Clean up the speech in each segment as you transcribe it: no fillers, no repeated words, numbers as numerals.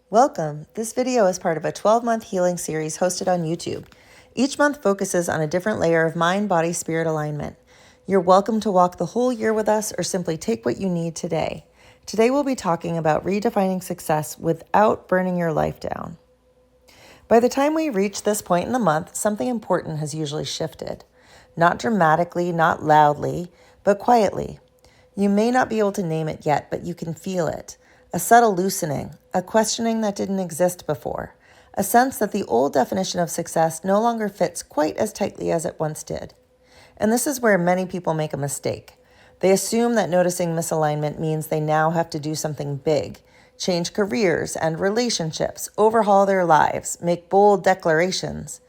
Welcome. This video is part of a 12-month healing series hosted on YouTube. Each month focuses on a different layer of mind, body, spirit alignment. You're welcome to walk the whole year with us or simply take what you need today. Today we'll be talking about redefining success without burning your life down. By the time we reach this point in the month, something important has usually shifted. Not dramatically, not loudly, but quietly. You may not be able to name it yet, but you can feel it. A subtle loosening, a questioning that didn't exist before, a sense that the old definition of success no longer fits quite as tightly as it once did. And this is where many people make a mistake. They assume that noticing misalignment means they now have to do something big, change careers and relationships, overhaul their lives, make bold declarations.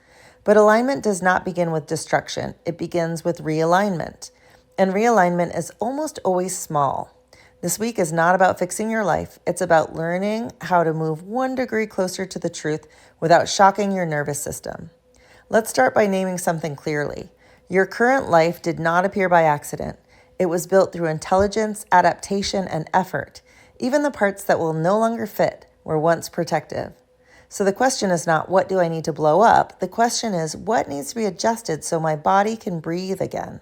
But alignment does not begin with destruction. It begins with realignment. And realignment is almost always small. This week is not about fixing your life. It's about learning how to move 1 degree closer to the truth without shocking your nervous system. Let's start by naming something clearly. Your current life did not appear by accident. It was built through intelligence, adaptation, and effort. Even the parts that will no longer fit were once protective. So the question is not, what do I need to blow up? The question is, what needs to be adjusted so my body can breathe again?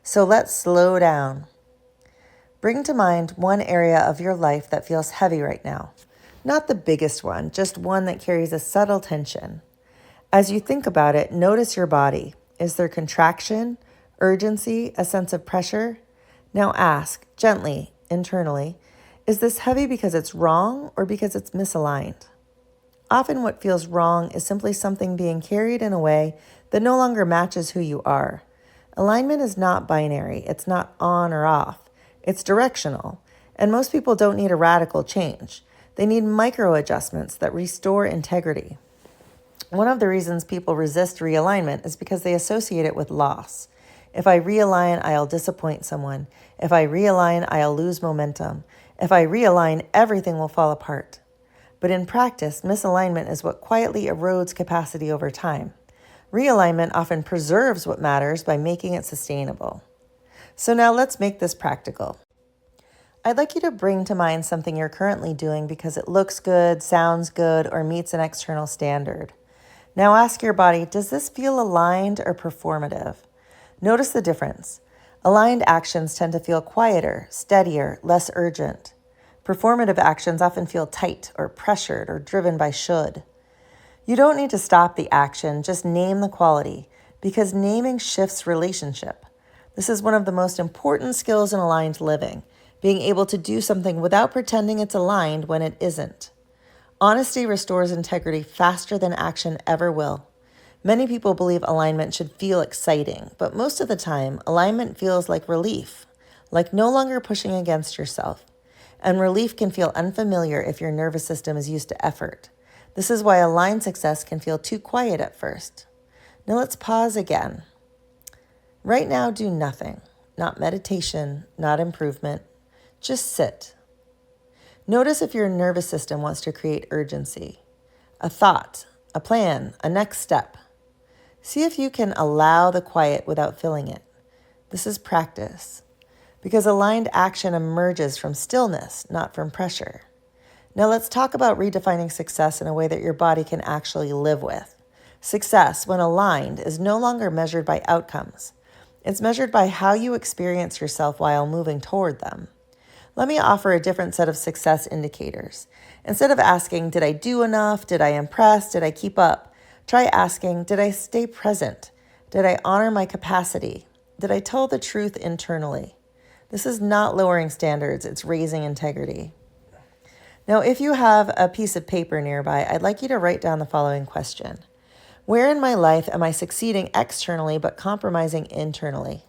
So let's slow down. Bring to mind one area of your life that feels heavy right now. Not the biggest one, just one that carries a subtle tension. As you think about it, notice your body. Is there contraction, urgency, a sense of pressure? Now ask, gently, internally, is this heavy because it's wrong or because it's misaligned? Often what feels wrong is simply something being carried in a way that no longer matches who you are. Alignment is not binary. It's not on or off. It's directional, and most people don't need a radical change. They need micro adjustments that restore integrity. One of the reasons people resist realignment is because they associate it with loss. If I realign, I'll disappoint someone. If I realign, I'll lose momentum. If I realign, everything will fall apart. But in practice, misalignment is what quietly erodes capacity over time. Realignment often preserves what matters by making it sustainable. So now let's make this practical. I'd like you to bring to mind something you're currently doing because it looks good, sounds good, or meets an external standard. Now ask your body, does this feel aligned or performative? Notice the difference. Aligned actions tend to feel quieter, steadier, less urgent. Performative actions often feel tight or pressured or driven by should. You don't need to stop the action, just name the quality, because naming shifts relationship. This is one of the most important skills in aligned living, being able to do something without pretending it's aligned when it isn't. Honesty restores integrity faster than action ever will. Many people believe alignment should feel exciting, but most of the time, alignment feels like relief, like no longer pushing against yourself. And relief can feel unfamiliar if your nervous system is used to effort. This is why aligned success can feel too quiet at first. Now let's pause again. Right now, do nothing, not meditation, not improvement, just sit. Notice if your nervous system wants to create urgency, a thought, a plan, a next step. See if you can allow the quiet without filling it. This is practice, because aligned action emerges from stillness, not from pressure. Now let's talk about redefining success in a way that your body can actually live with. Success, when aligned, is no longer measured by outcomes. It's measured by how you experience yourself while moving toward them. Let me offer a different set of success indicators. Instead of asking, did I do enough? Did I impress? Did I keep up? Try asking, did I stay present? Did I honor my capacity? Did I tell the truth internally? This is not lowering standards, it's raising integrity. Now, if you have a piece of paper nearby, I'd like you to write down the following question. Where in my life am I succeeding externally but compromising internally?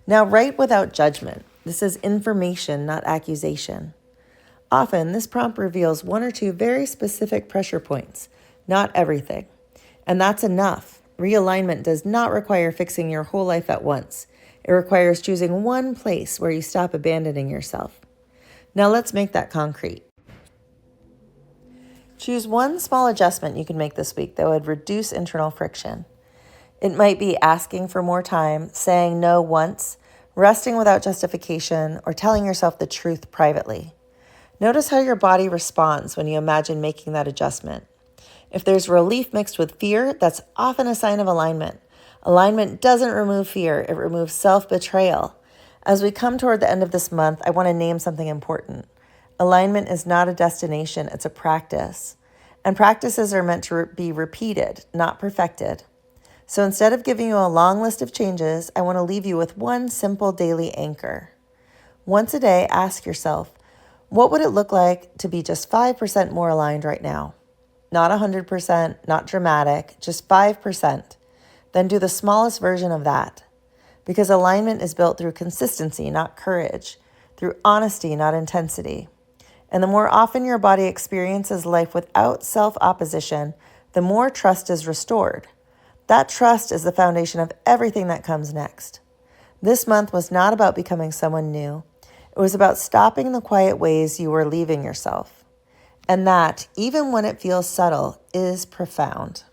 Now, write without judgment. This is information, not accusation. Often, this prompt reveals 1 or 2 very specific pressure points, not everything. And that's enough. Realignment does not require fixing your whole life at once. It requires choosing one place where you stop abandoning yourself. Now, let's make that concrete. Choose one small adjustment you can make this week that would reduce internal friction. It might be asking for more time, saying no once, resting without justification, or telling yourself the truth privately. Notice how your body responds when you imagine making that adjustment. If there's relief mixed with fear, that's often a sign of alignment. Alignment doesn't remove fear, it removes self-betrayal. As we come toward the end of this month, I want to name something important. Alignment is not a destination, it's a practice. And practices are meant to be repeated, not perfected. So instead of giving you a long list of changes, I want to leave you with one simple daily anchor. Once a day, ask yourself, what would it look like to be just 5% more aligned right now? Not 100%, not dramatic, just 5%. Then do the smallest version of that. Because alignment is built through consistency, not courage, through honesty, not intensity. And the more often your body experiences life without self-opposition, the more trust is restored. That trust is the foundation of everything that comes next. This month was not about becoming someone new. It was about stopping the quiet ways you were leaving yourself. And that, even when it feels subtle, is profound.